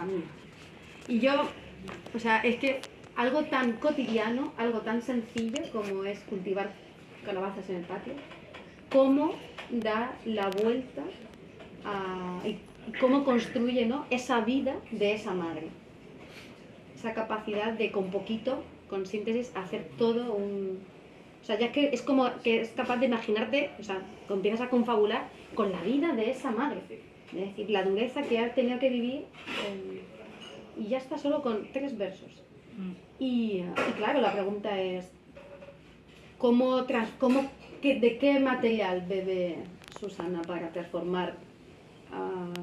mía. Y yo, o sea, es que algo tan cotidiano, algo tan sencillo como es cultivar calabazas en el patio, cómo da la vuelta y cómo construye, ¿no?, esa vida de esa madre. Esa capacidad de con poquito, con síntesis, hacer todo un... O sea, ya que es como que es capaz de imaginarte, o sea, empiezas a confabular con la vida de esa madre. Es decir, la dureza que ha tenido que vivir y ya está solo con 3 versos. Y claro, la pregunta es, ¿de qué material bebe Susana para transformar,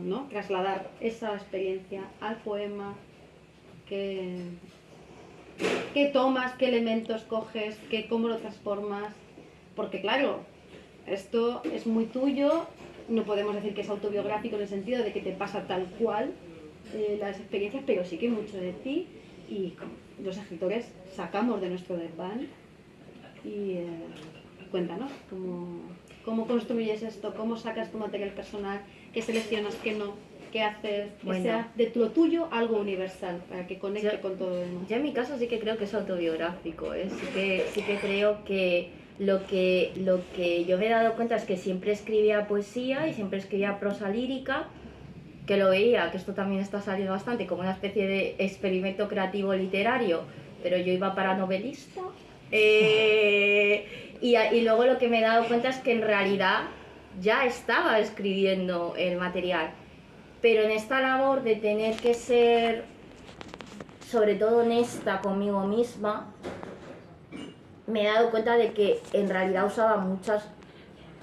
¿no?, trasladar esa experiencia al poema? ¿Qué tomas, qué elementos coges, cómo lo transformas? Porque claro, esto es muy tuyo, no podemos decir que es autobiográfico en el sentido de que te pasa tal cual las experiencias, pero sí que mucho de ti, y los escritores sacamos de nuestro desván. Y cuéntanos, ¿cómo construyes esto? ¿Cómo sacas tu material personal? ¿Qué seleccionas? ¿Qué no? ¿Qué haces? Que sea de lo tuyo algo universal, para que conecte con todo lo demás. Yo en mi caso sí que creo que es autobiográfico, ¿eh? Sí que creo que lo que yo me he dado cuenta es que siempre escribía poesía y siempre escribía prosa lírica, que lo veía, que esto también está saliendo bastante como una especie de experimento creativo literario, pero yo iba para novelista. Y luego lo que me he dado cuenta es que en realidad ya estaba escribiendo el material, pero en esta labor de tener que ser sobre todo honesta conmigo misma, me he dado cuenta de que en realidad usaba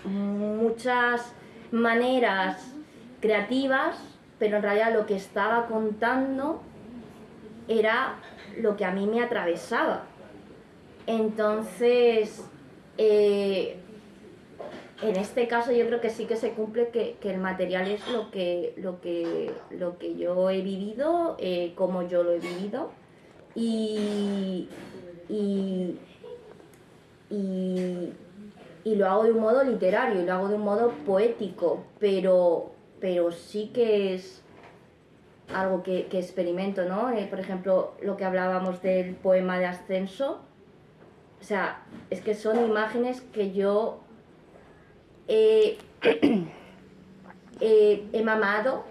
muchas maneras creativas, pero en realidad lo que estaba contando era lo que a mí me atravesaba. Entonces, en este caso yo creo que sí que se cumple que el material es lo que yo he vivido, como yo lo he vivido, y lo hago de un modo literario, y lo hago de un modo poético, pero sí que es algo que experimento, ¿no? Por ejemplo, lo que hablábamos del poema de Ascenso, o sea, es que son imágenes que yo he mamado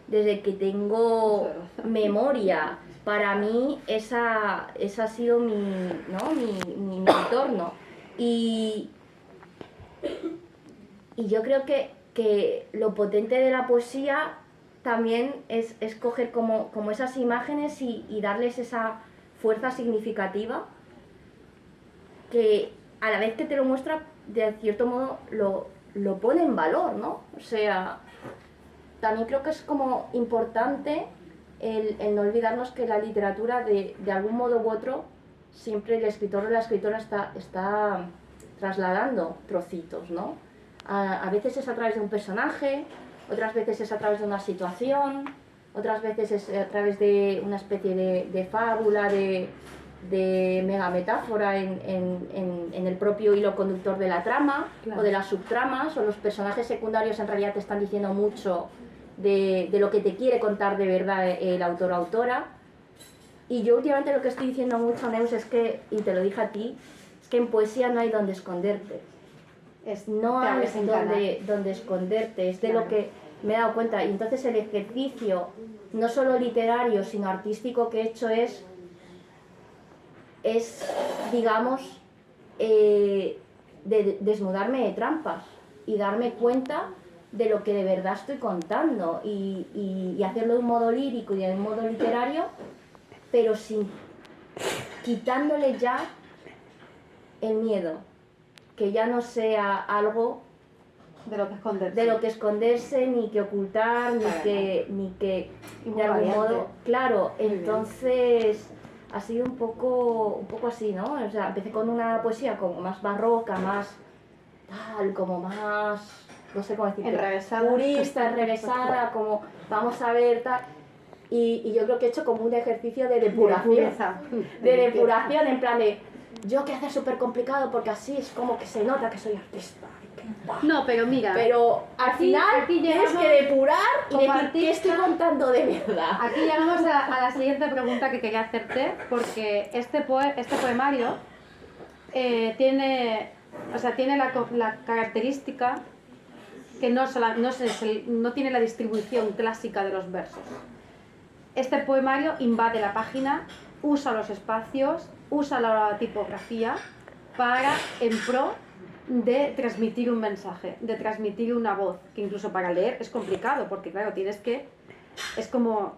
desde que tengo memoria. Para mí esa ha sido mi entorno. Y yo creo que lo potente de la poesía también es coger como esas imágenes y darles esa fuerza significativa que a la vez que te lo muestra, de cierto modo lo pone en valor, ¿no? O sea, también creo que es como importante el no olvidarnos que la literatura, de algún modo u otro, siempre el escritor o la escritora está trasladando trocitos, ¿no? A veces es a través de un personaje, otras veces es a través de una situación, otras veces es a través de una especie de fábula, de mega metáfora en el propio hilo conductor de la trama, claro, o de las subtramas, o los personajes secundarios en realidad te están diciendo mucho de lo que te quiere contar de verdad el autor o autora. Y yo últimamente lo que estoy diciendo mucho, Neus, es que, y te lo dije a ti, es que en poesía no hay donde esconderte. No hay donde esconderte, es de lo que me he dado cuenta. Y entonces el ejercicio, no solo literario, sino artístico que he hecho es digamos, de desnudarme de trampas y darme cuenta de lo que de verdad estoy contando y hacerlo de un modo lírico y de un modo literario, pero quitándole ya el miedo, que ya no sea algo de lo que esconderse, ni que ocultar, ni que de algún modo, claro. Entonces ha sido un poco así, ¿no? O sea, empecé con una poesía como más barroca, más tal, como más, no sé cómo decirlo, purista, enrevesada, como vamos a ver tal. Y yo creo que he hecho como un ejercicio de depuración, en plan de, yo que hacer súper complicado porque así es como que se nota que soy artista, que No, pero mira, Pero al final aquí tienes llegamos que depurar y como decir qué estoy contando de verdad. aquí llegamos a la siguiente pregunta que quería hacerte, porque este poemario tiene la característica que no tiene la distribución clásica de los versos. Este poemario invade la página, usa los espacios, usa la tipografía para, en pro de transmitir un mensaje, de transmitir una voz, que incluso para leer es complicado, porque claro, tienes que como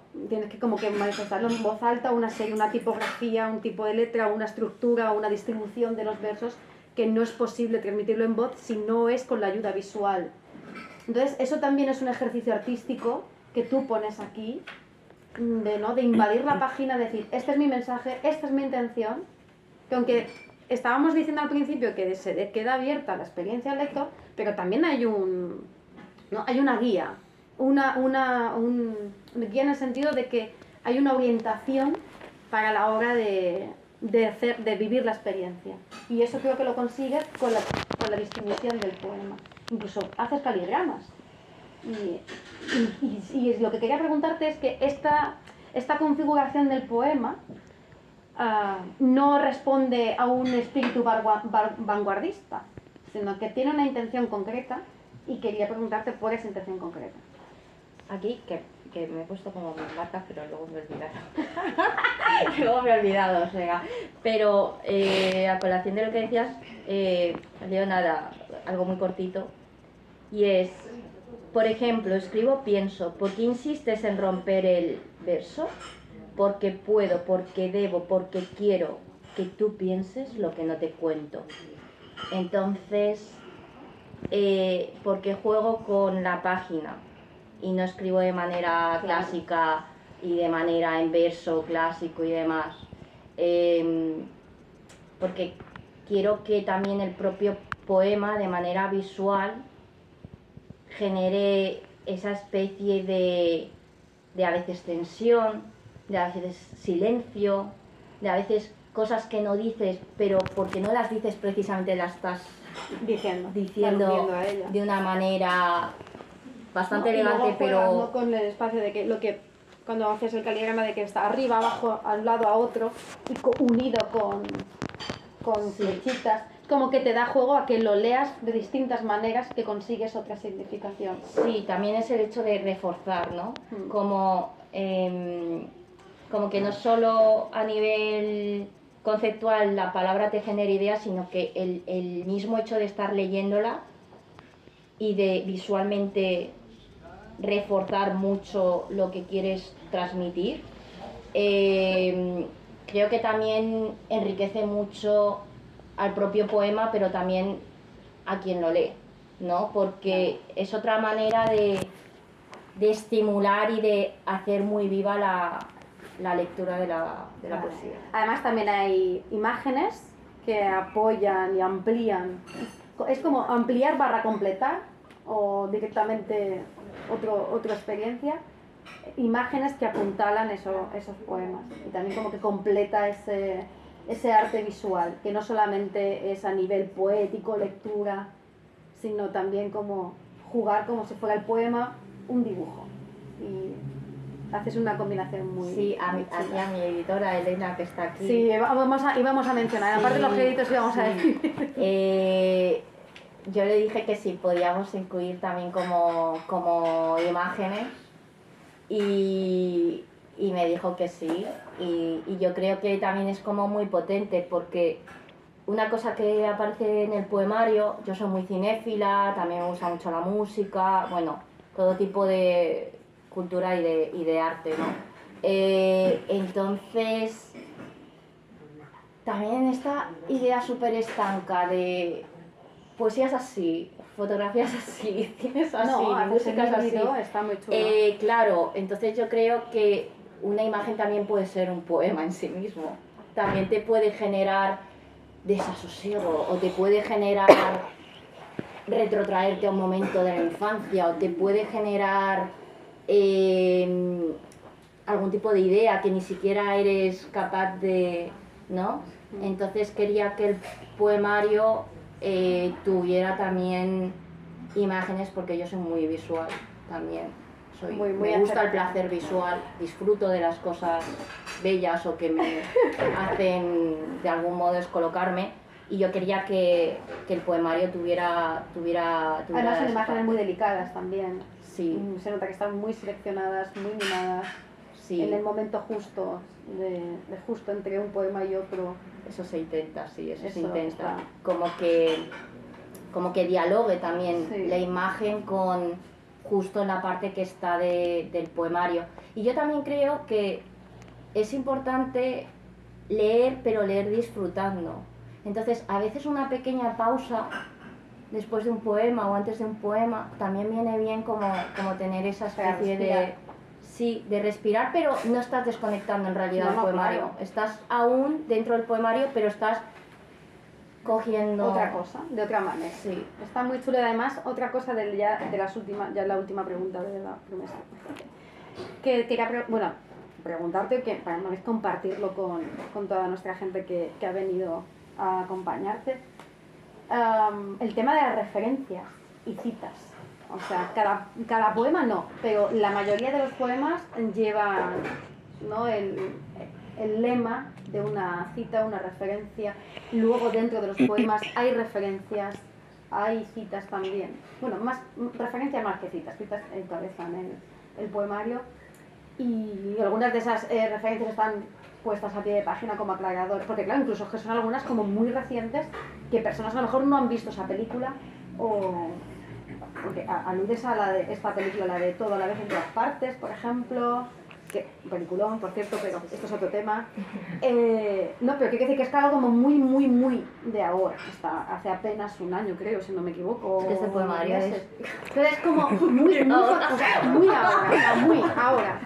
que manifestarlo en voz alta, una tipografía, un tipo de letra, una estructura, una distribución de los versos, que no es posible transmitirlo en voz si no es con la ayuda visual. Entonces, eso también es un ejercicio artístico que tú pones aquí, de invadir la página, decir, este es mi mensaje, esta es mi intención, que aunque estábamos diciendo al principio que se queda abierta la experiencia del lector, pero también hay una guía, un guía en el sentido de que hay una orientación para la hora de vivir la experiencia. Y eso creo que lo consigues con la distribución del poema. Incluso haces caligramas. Y lo que quería preguntarte es que esta configuración del poema no responde a un espíritu vanguardista, sino que tiene una intención concreta, y quería preguntarte por esa intención concreta. Aquí, que me he puesto como mis marcas, pero luego me he olvidado. Luego me he olvidado, o sea. Pero a colación de lo que decías, leo nada, algo muy cortito. Y es, por ejemplo, escribo, pienso, ¿por qué insistes en romper el verso? Porque puedo, porque debo, porque quiero que tú pienses lo que no te cuento. Entonces, porque juego con la página y no escribo de manera clásica y de manera en verso clásico y demás, porque quiero que también el propio poema de manera visual genere esa especie de a veces tensión, de a veces silencio, de a veces cosas que no dices, pero porque no las dices precisamente las estás diciendo a ella. De una manera bastante ¿No? elegante, y luego pero no con el espacio de que cuando haces el caligrama de que está arriba, abajo, a un lado, a otro, y unido con flechitas, como que te da juego a que lo leas de distintas maneras, que consigues otra significación. Sí, también es el hecho de reforzar, ¿no? Como que no solo a nivel conceptual la palabra te genera ideas, sino que el mismo hecho de estar leyéndola y de visualmente reforzar mucho lo que quieres transmitir, creo que también enriquece mucho al propio poema, pero también a quien lo lee, ¿no? Porque es otra manera de estimular y de hacer muy viva la lectura de la poesía. Además también hay imágenes que apoyan y amplían. Es como ampliar barra completar, o directamente otra experiencia. Imágenes que apuntalan esos poemas. Y también como que completa ese arte visual, que no solamente es a nivel poético, lectura, sino también como jugar como si fuera el poema un dibujo. Y haces una combinación muy... Sí, a mi editora Elena, que está aquí. Sí, íbamos a mencionar, aparte de los créditos íbamos a decir. Yo le dije que sí, podíamos incluir también como imágenes, y me dijo que sí, y yo creo que también es como muy potente, porque una cosa que aparece en el poemario, yo soy muy cinéfila, también me gusta mucho la música, bueno, todo tipo de cultura y de arte, ¿no? Entonces, también esta idea súper estanca de poesías así, fotografías así, cines así, músicas así. Está muy chulo. Claro, entonces yo creo que una imagen también puede ser un poema en sí mismo. También te puede generar desasosiego, o te puede generar retrotraerte a un momento de la infancia, o te puede generar algún tipo de idea que ni siquiera eres capaz de, ¿no? Entonces quería que el poemario tuviera también imágenes, porque yo soy muy visual también. Me gusta el placer visual, disfruto de las cosas bellas o que me hacen de algún modo descolocarme, y yo quería que el poemario tuviera Además son imágenes muy delicadas también. Sí. Se nota que están muy seleccionadas, muy mimadas, sí, en el momento justo, de justo entre un poema y otro. Eso se intenta, sí, eso se intenta. Como que dialogue también, sí, la imagen con justo en la parte que está del poemario. Y yo también creo que es importante leer, pero leer disfrutando. Entonces, a veces una pequeña pausa después de un poema o antes de un poema también viene bien, como tener esa especie de respirar, pero no estás desconectando en realidad del poemario. Claro. Estás aún dentro del poemario, pero estás cogiendo otra cosa, de otra manera. Sí. Está muy chulo. Además, otra cosa ya la última pregunta de la promesa. Que quería preguntarte, que para una vez compartirlo con toda nuestra gente que ha venido a acompañarte, el tema de las referencias y citas. O sea, cada poema no, pero la mayoría de los poemas llevan, ¿no?, el lema de una cita, una referencia. Luego dentro de los poemas hay referencias, hay citas también. Bueno, referencias más que citas encabezan el poemario, y algunas de esas referencias están puestas a pie de página como aclarador, porque claro, incluso que son algunas como muy recientes, que personas a lo mejor no han visto esa película, o porque aludes a esta película, la de Todo a la vez en todas partes, por ejemplo, que peliculón, por cierto, pero esto es otro tema. No, pero quiero decir que es algo como muy, muy, muy de ahora, hasta hace apenas un año, creo, si no me equivoco. Este poemario pero es como muy ahora.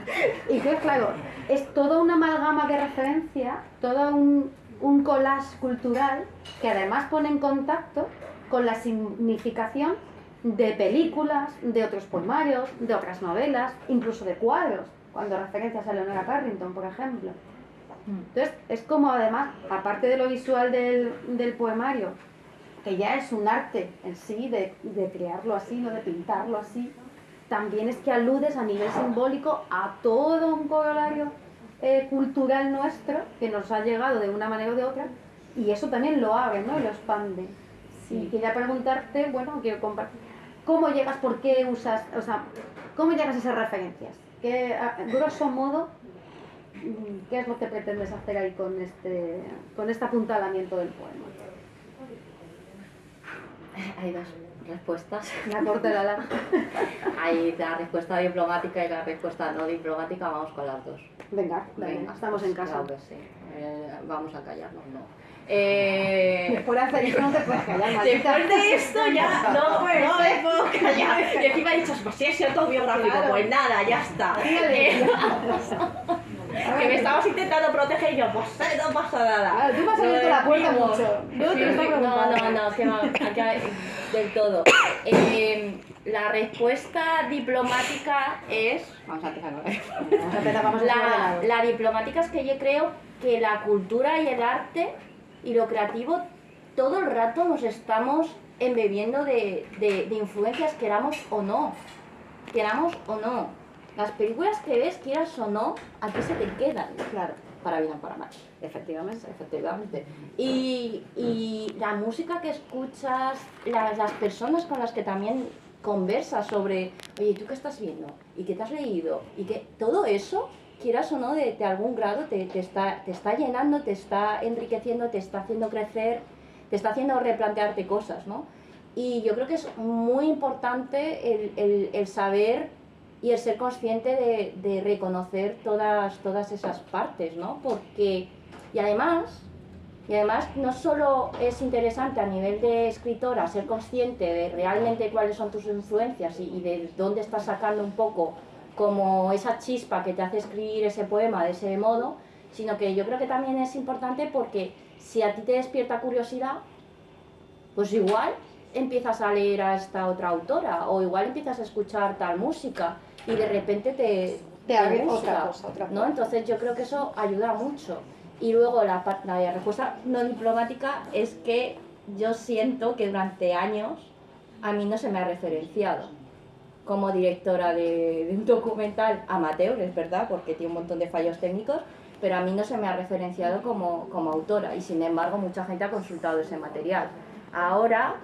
Y entonces, claro, es toda una amalgama de referencia, todo un collage cultural que además pone en contacto con la significación de películas, de otros poemarios, de otras novelas, incluso de cuadros, cuando referencias a Leonora Carrington, por ejemplo. Entonces, es como además, aparte de lo visual del poemario, que ya es un arte en sí, de crearlo así, no de pintarlo así, también es que aludes a nivel simbólico a todo un corolario cultural nuestro que nos ha llegado de una manera o de otra, y eso también lo abre, ¿no?, y lo expande. Sí. Y quería preguntarte, quiero compartir, ¿cómo llegas, por qué usas, o sea, cómo llegas a esas referencias? Grosso modo, ¿qué es lo que pretendes hacer ahí con este apuntalamiento del poema? Hay dos respuestas. La corta y la larga. Hay la respuesta diplomática y la respuesta no diplomática, vamos con las dos. Venga, estamos en casa. Claro que sí. Vamos a callarnos, no. Después de hacer esto no te puedes callar, maldita. Después de esto ya no me puedo callar. Y encima he dicho, pues si es autobiográfico, claro. Pues nada, ya está. Que me estabas intentando proteger y yo, pues no pasa nada. Claro, tú me has abierto la puerta mucho. No, que va, del todo. La respuesta diplomática es... Vamos a empezar. La diplomática es que yo creo que la cultura y el arte y lo creativo todo el rato nos estamos embebiendo de influencias, queramos o no. Las películas que ves, quieras o no, a ti se te quedan, claro, para bien o para mal. Efectivamente. Y la música que escuchas, las personas con las que también conversas sobre, oye, ¿tú qué estás viendo? ¿Y qué te has leído? Y que todo eso, quieras o no, de algún grado te está llenando, te está enriqueciendo, te está haciendo crecer, te está haciendo replantearte cosas, ¿no? Y yo creo que es muy importante el saber y el ser consciente de reconocer todas esas partes, ¿no? Porque, y además no solo es interesante a nivel de escritora ser consciente de realmente cuáles son tus influencias y de dónde estás sacando un poco como esa chispa que te hace escribir ese poema de ese modo, sino que yo creo que también es importante porque si a ti te despierta curiosidad, pues igual empiezas a leer a esta otra autora, o igual empiezas a escuchar tal música y de repente te abre gusta, otra cosa. ¿no? Entonces yo creo que eso ayuda mucho. Y luego la respuesta no diplomática es que yo siento que durante años a mí no se me ha referenciado como directora de un documental amateur, es verdad, porque tiene un montón de fallos técnicos, pero a mí no se me ha referenciado como autora y sin embargo mucha gente ha consultado ese material. Ahora,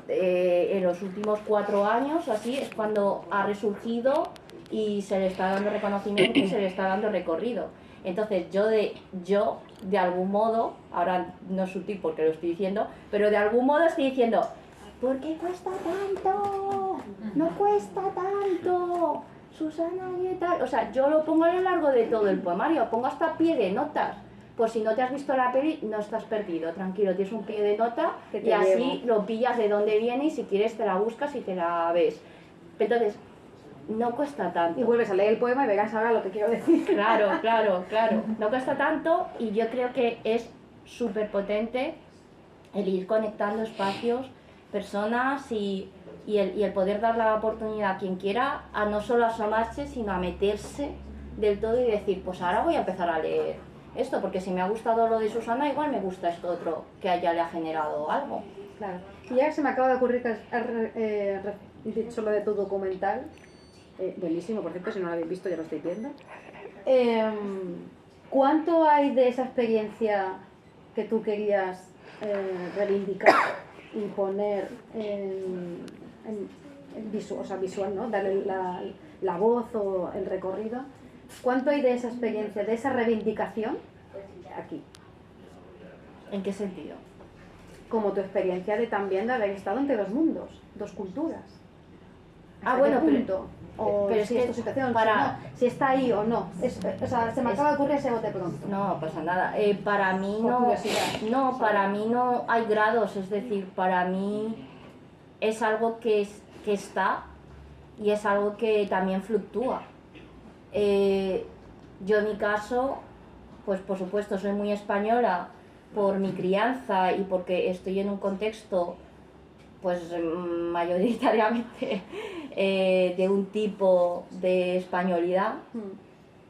en los últimos 4 años o así, es cuando ha resurgido y se le está dando reconocimiento y se le está dando recorrido. Entonces yo de algún modo, ahora no es sutil porque lo estoy diciendo, pero de algún modo estoy diciendo, ¿por qué cuesta tanto? No cuesta tanto, Susana y tal. O sea, yo lo pongo a lo largo de todo el poemario, pongo hasta pie de notas. Pues si no te has visto la peli, no estás perdido, tranquilo, tienes un pie de nota y así lo pillas de dónde viene y si quieres te la buscas y te la ves. Entonces, no cuesta tanto. Y vuelves a leer el poema y verás ahora lo que quiero decir. Claro, claro, claro. No cuesta tanto y yo creo que es súper potente el ir conectando espacios, personas y el poder dar la oportunidad a quien quiera a no solo asomarse, sino a meterse del todo y decir, pues ahora voy a empezar a leer esto, porque si me ha gustado lo de Susana, igual me gusta esto otro que a ella le ha generado algo. Claro. Y ya se me acaba de ocurrir que has dicho lo de tu documental. Buenísimo, por cierto, si no lo habéis visto ya lo estáis viendo. ¿Cuánto hay de esa experiencia que tú querías reivindicar, imponer visual, o sea, visual, ¿no? Darle la voz o el recorrido? ¿Cuánto hay de esa experiencia, de esa reivindicación aquí? ¿En qué sentido? Como tu experiencia de también de haber estado entre dos mundos, dos culturas. Bueno, pero si es tu situación, si está ahí o no. O sea, se me acaba de ocurrir ese bote pronto. No pasa nada. Para mí para mí no hay grados, es decir, para mí es algo que está y es algo que también fluctúa. Yo en mi caso, pues por supuesto soy muy española por mi crianza y porque estoy en un contexto pues mayoritariamente de un tipo de españolidad,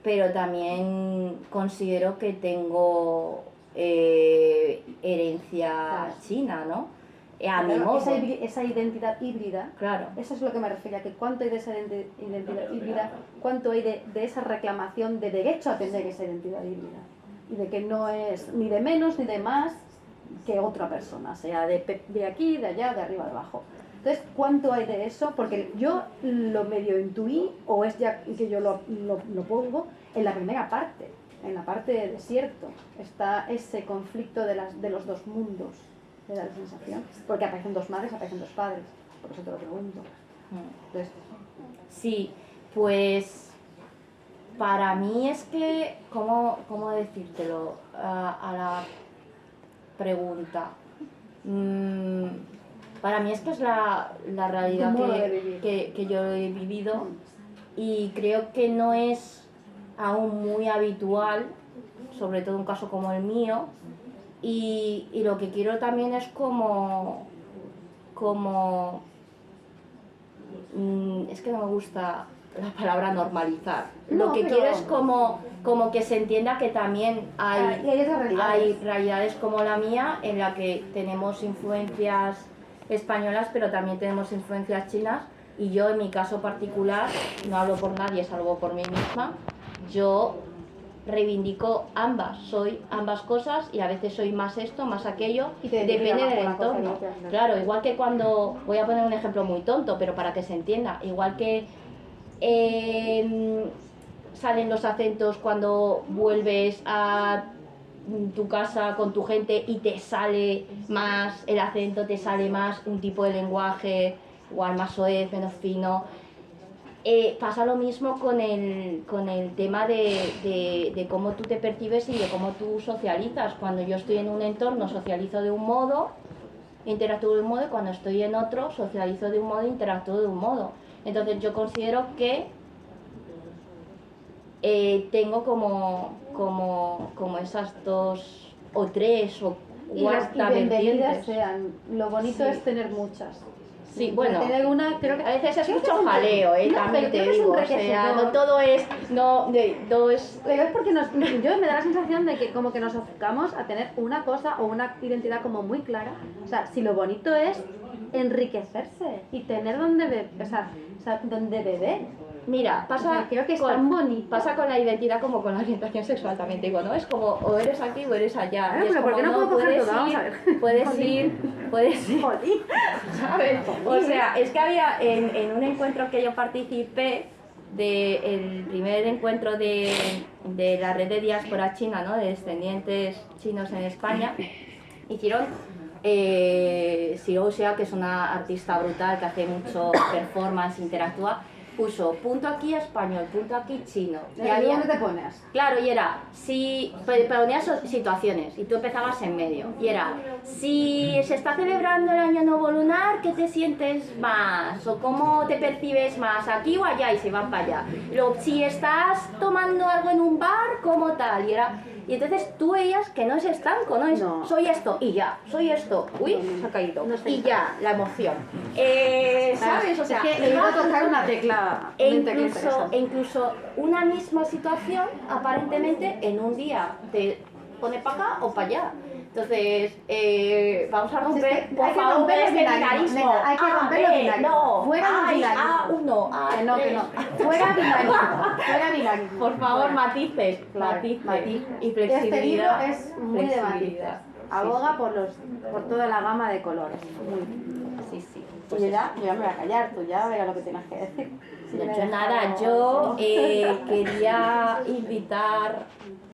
pero también considero que tengo herencia china, ¿no? A mi modo. Esa identidad híbrida, claro. Eso es lo que me refería, que cuánto hay de esa identidad híbrida, cuánto hay de esa reclamación de derecho a tener esa identidad híbrida, y de que no es ni de menos ni de más que otra persona, sea de aquí, de allá, de arriba, de abajo. Entonces, ¿cuánto hay de eso? Porque yo lo medio intuí, o es ya que yo lo pongo, en la primera parte, en la parte de desierto, está ese conflicto de los dos mundos, me da la sensación, porque aparecen dos madres, aparecen dos padres, por eso te lo pregunto. Entonces, sí, pues para mí es que, ¿cómo decírtelo a la pregunta? Para mí es que es la realidad que yo he vivido y creo que no es aún muy habitual, sobre todo un caso como el mío, y lo que quiero también es es que no me gusta la palabra normalizar. Lo que quiero es como que se entienda que también hay realidades como la mía en la que tenemos influencias españolas, pero también tenemos influencias chinas, y yo en mi caso particular, no hablo por nadie, salvo por mí misma, yo reivindico soy ambas cosas y a veces soy más esto, más aquello, depende del entorno. Claro, igual que cuando, voy a poner un ejemplo muy tonto, pero para que se entienda, igual que salen los acentos cuando vuelves a tu casa con tu gente y te sale más el acento, te sale más un tipo de lenguaje, igual más soez, menos fino. Pasa lo mismo con el tema de cómo tú te percibes y de cómo tú socializas. Cuando yo estoy en un entorno socializo de un modo, interactúo de un modo, y cuando estoy en otro socializo de un modo, interactúo de un modo. Entonces yo considero que tengo como esas dos o tres o cuarta vertientes. Lo bonito es tener muchas. Sí, bueno, Tiene alguna, creo que a veces es creo que mucho un- jaleo, no, también pero te creo que es digo, un o sea, enriquecedor. no todo es, no es... Pero es porque yo me da la sensación de que como que nos enfocamos a tener una cosa o una identidad como muy clara. O sea, si lo bonito es enriquecerse y tener donde beber, o sea, donde beber. Mira, pasa, O sea, creo que es tan bonito. pasa con la identidad como con la orientación sexual también, te digo, ¿no? Es como o eres aquí o eres allá. Claro, y es pero ¿por qué como, no puedo coger puedes todo? Vamos ir, a ver. puedes ir, Jolín. ¿sabes? O sea, es que había en un encuentro que yo participé, el primer encuentro de la red de diáspora china, ¿no? De descendientes chinos en España, hicieron Xiao Xia, que es una artista brutal que hace mucho performance, interactúa, puso punto aquí español, punto aquí chino. Y había, ¿Dónde te pones? claro, y era, si ponías situaciones y tú empezabas en medio, y era, si se está celebrando el año nuevo lunar, ¿qué te sientes más? ¿O cómo te percibes más? ¿Aquí o allá? Y se van para allá. Luego, si estás tomando algo en un bar, ¿cómo tal? Y entonces tú veías que no es estanco, no es No. soy esto y ya, soy esto, uy, se ha caído, No sé. y ya, la emoción. ¿Sabes? O sea, es que le iba a tocar una tecla. incluso una misma situación, aparentemente, en un día te pone para acá o para allá. Entonces, vamos a romper, hay por que favor, romper el el binarismo, binarismo. nena, hay que romper el binarismo. No, Fuera del binarismo. A1, A3. Que no. Fuera binarismo. Por favor, Fuera. matices, Claro, matices. matices. Y flexibilidad. Este libro es muy de matices. flexibilidad. Aboga por toda la gama de colores. Sí, sí. Y yo ya me voy a callar, tú ya verás lo que tienes que decir. No he hecho nada, yo quería invitar